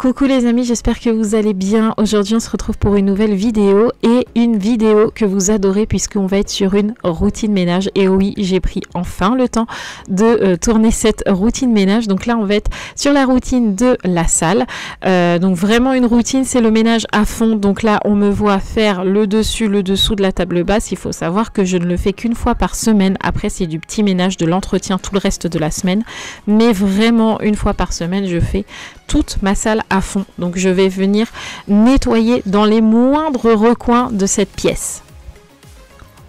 Coucou les amis, j'espère que vous allez bien. Aujourd'hui on se retrouve pour une nouvelle vidéo et une vidéo que vous adorez puisqu'on va être sur une routine ménage. Et oui, j'ai pris enfin le temps de tourner cette routine ménage. Donc là on va être sur la routine de la salle. Donc vraiment une routine, c'est le ménage à fond. Donc là on me voit faire le dessus, le dessous de la table basse. Il faut savoir que je ne le fais qu'une fois par semaine. Après c'est du petit ménage, de l'entretien tout le reste de la semaine. Mais vraiment une fois par semaine je fais toute ma salle à fond. Donc je vais venir nettoyer dans les moindres recoins de cette pièce.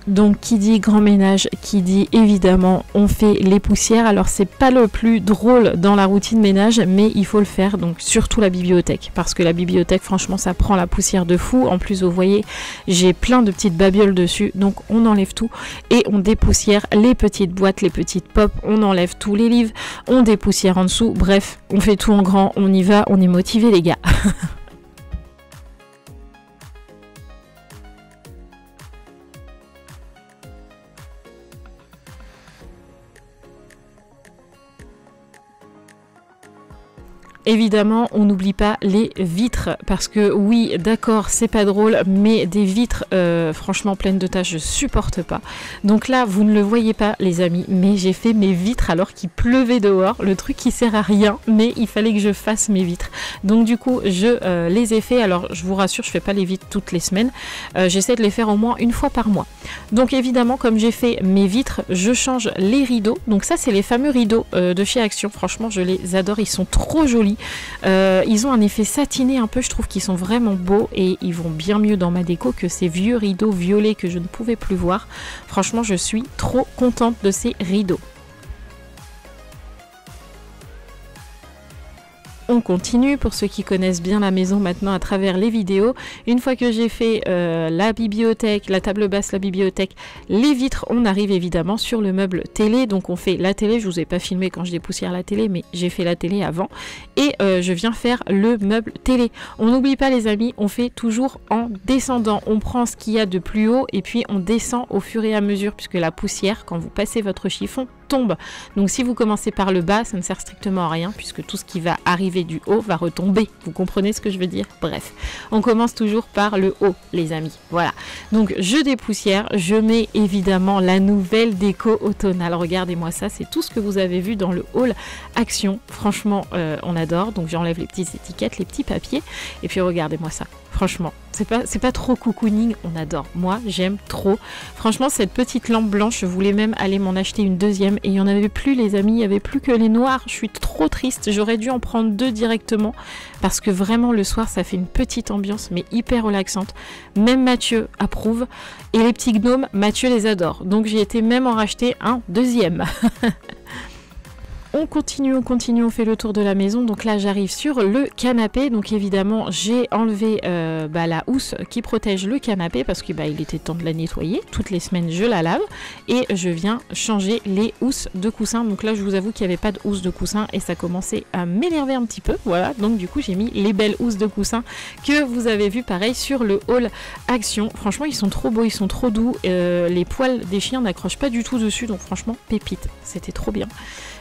Donc qui dit grand ménage, qui dit évidemment on fait les poussières. Alors c'est pas le plus drôle dans la routine ménage, mais il faut le faire. Donc surtout la bibliothèque, parce que la bibliothèque franchement ça prend la poussière de fou. En plus vous voyez j'ai plein de petites babioles dessus, donc on enlève tout et on dépoussière les petites boîtes, les petites pop, on enlève tous les livres, on dépoussière en dessous. Bref, on fait tout en grand, on y va, on est motivé les gars. Évidemment, on n'oublie pas les vitres, parce que oui, d'accord, c'est pas drôle, mais des vitres, franchement, pleines de taches, je supporte pas. Donc là, vous ne le voyez pas, les amis, mais j'ai fait mes vitres alors qu'il pleuvait dehors, le truc qui sert à rien, mais il fallait que je fasse mes vitres. Donc du coup, je les ai fait. Alors, je vous rassure, je fais pas les vitres toutes les semaines. J'essaie de les faire au moins une fois par mois. Donc évidemment, comme j'ai fait mes vitres, je change les rideaux. Donc ça, c'est les fameux rideaux de chez Action. Franchement, je les adore, ils sont trop jolis. Ils ont un effet satiné un peu, je trouve qu'ils sont vraiment beaux et ils vont bien mieux dans ma déco que ces vieux rideaux violets que je ne pouvais plus voir. Franchement, je suis trop contente de ces rideaux. On continue, pour ceux qui connaissent bien la maison maintenant à travers les vidéos. Une fois que j'ai fait la bibliothèque, la table basse, la bibliothèque, les vitres, on arrive évidemment sur le meuble télé. Donc on fait la télé, je vous ai pas filmé quand je dépoussière la télé, mais j'ai fait la télé avant. Et je viens faire le meuble télé. On n'oublie pas les amis, on fait toujours en descendant. On prend ce qu'il y a de plus haut et puis on descend au fur et à mesure, puisque la poussière, quand vous passez votre chiffon, tombe. Donc si vous commencez par le bas, ça ne sert strictement à rien puisque tout ce qui va arriver du haut va retomber. Vous comprenez ce que je veux dire? Bref, on commence toujours par le haut les amis. Voilà. Donc je dépoussière, je mets évidemment la nouvelle déco automnale. Regardez-moi ça, c'est tout ce que vous avez vu dans le hall Action. Franchement, on adore. Donc j'enlève les petites étiquettes, les petits papiers et puis regardez-moi ça. Franchement, c'est pas trop cocooning, on adore. Moi, j'aime trop. Franchement, cette petite lampe blanche, je voulais même aller m'en acheter une deuxième et il n'y en avait plus les amis, il n'y avait plus que les noirs. Je suis trop triste, j'aurais dû en prendre deux directement parce que vraiment le soir, ça fait une petite ambiance mais hyper relaxante. Même Mathieu approuve et les petits gnomes, Mathieu les adore. Donc j'ai été même en racheter un deuxième. On continue, on fait le tour de la maison. Donc là, j'arrive sur le canapé. Donc évidemment, j'ai enlevé la housse qui protège le canapé parce que il était temps de la nettoyer. Toutes les semaines, je la lave et je viens changer les housses de coussin. Donc là, je vous avoue qu'il n'y avait pas de housse de coussin et ça commençait à m'énerver un petit peu. Voilà, donc du coup, j'ai mis les belles housses de coussin que vous avez vu pareil sur le hall Action. Franchement, ils sont trop beaux, ils sont trop doux. Les poils des chiens n'accrochent pas du tout dessus. Donc franchement, pépite, c'était trop bien.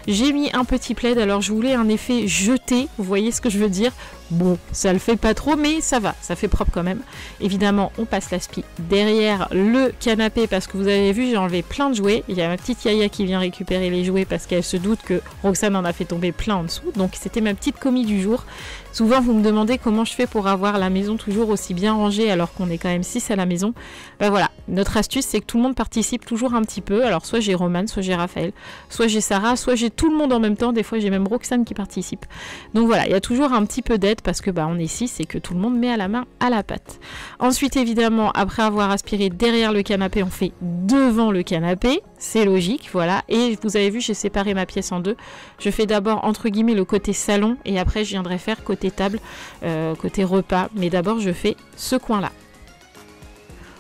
J'ai mis un petit plaid, alors je voulais un effet jeté, vous voyez ce que je veux dire? Bon, ça le fait pas trop, mais ça va, ça fait propre quand même. Évidemment, on passe l'aspi derrière le canapé parce que vous avez vu, j'ai enlevé plein de jouets. Il y a ma petite Yaya qui vient récupérer les jouets parce qu'elle se doute que Roxane en a fait tomber plein en dessous. Donc c'était ma petite commis du jour. Souvent, vous me demandez comment je fais pour avoir la maison toujours aussi bien rangée alors qu'on est quand même 6 à la maison. Ben voilà, notre astuce, c'est que tout le monde participe toujours un petit peu. Alors soit j'ai Romane, soit j'ai Raphaël, soit j'ai Sarah, soit j'ai tout le monde en même temps. Des fois, j'ai même Roxane qui participe. Donc voilà, il y a toujours un petit peu d'aide parce que on est 6 et que tout le monde met à la main à la pâte. Ensuite, évidemment, après avoir aspiré derrière le canapé, on fait devant le canapé. C'est logique, voilà. Et vous avez vu, j'ai séparé ma pièce en deux. Je fais d'abord, entre guillemets, le côté salon et après, je viendrai faire côté table, côté repas. Mais d'abord, je fais ce coin-là.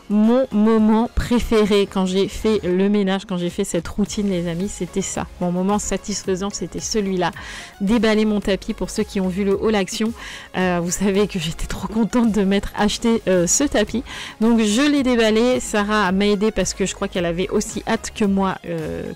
mon moment préféré quand j'ai fait le ménage, quand j'ai fait cette routine les amis, c'était ça. Mon moment satisfaisant, c'était celui-là. Déballer mon tapis, pour ceux qui ont vu le haul action, vous savez que j'étais trop contente de m'être acheté ce tapis. Donc je l'ai déballé, Sarah m'a aidé parce que je crois qu'elle avait aussi hâte que moi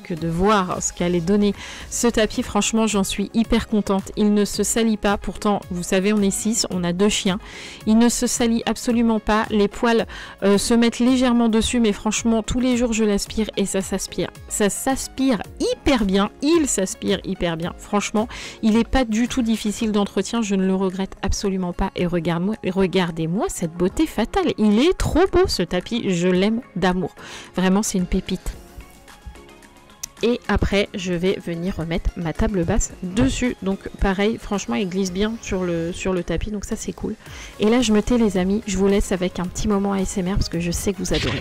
que de voir ce qu'allait donner ce tapis. Franchement j'en suis hyper contente, il ne se salit pas, pourtant vous savez on est 6, on a 2 chiens, il ne se salit absolument pas, les poils se mettent légèrement dessus mais franchement tous les jours je l'aspire et ça s'aspire hyper bien, il s'aspire hyper bien, franchement il n'est pas du tout difficile d'entretien, je ne le regrette absolument pas et regardez-moi cette beauté fatale, il est trop beau ce tapis, je l'aime d'amour, vraiment c'est une pépite. Et après je vais venir remettre ma table basse dessus, donc pareil franchement il glisse bien sur le tapis, donc ça c'est cool. Et là je me tais les amis, je vous laisse avec un petit moment ASMR parce que je sais que vous adorez.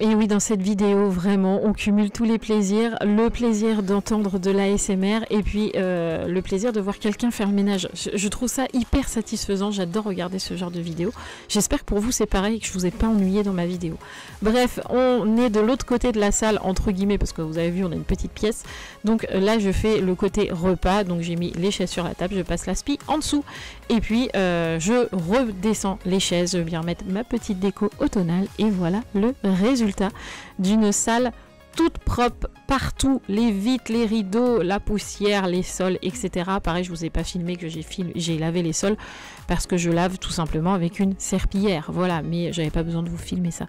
Et oui, dans cette vidéo, vraiment, on cumule tous les plaisirs. Le plaisir d'entendre de l'ASMR et puis le plaisir de voir quelqu'un faire le ménage. Je trouve ça hyper satisfaisant. J'adore regarder ce genre de vidéo. J'espère que pour vous, c'est pareil et que je vous ai pas ennuyé dans ma vidéo. Bref, on est de l'autre côté de la salle, entre guillemets, parce que vous avez vu, on a une petite pièce. Donc là, je fais le côté repas. Donc j'ai mis les chaises sur la table, je passe la spie en dessous. Et puis, je redescends les chaises. Je viens mettre ma petite déco automnale. Et voilà le résultat d'une salle toute propre partout, les vitres, les rideaux, la poussière, les sols, etc. Pareil, je vous ai pas filmé que j'ai lavé les sols parce que je lave tout simplement avec une serpillière. Voilà, mais j'avais pas besoin de vous filmer ça.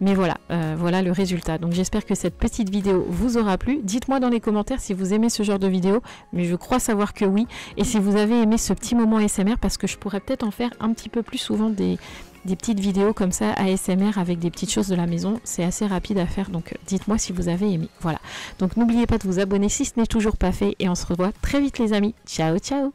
Mais voilà, voilà le résultat. Donc j'espère que cette petite vidéo vous aura plu. Dites-moi dans les commentaires si vous aimez ce genre de vidéo, mais je crois savoir que oui. Et si vous avez aimé ce petit moment ASMR, parce que je pourrais peut-être en faire un petit peu plus souvent des petites vidéos comme ça ASMR avec des petites choses de la maison, c'est assez rapide à faire, donc dites-moi si vous avez aimé. Voilà, donc n'oubliez pas de vous abonner si ce n'est toujours pas fait et on se revoit très vite les amis. Ciao ciao.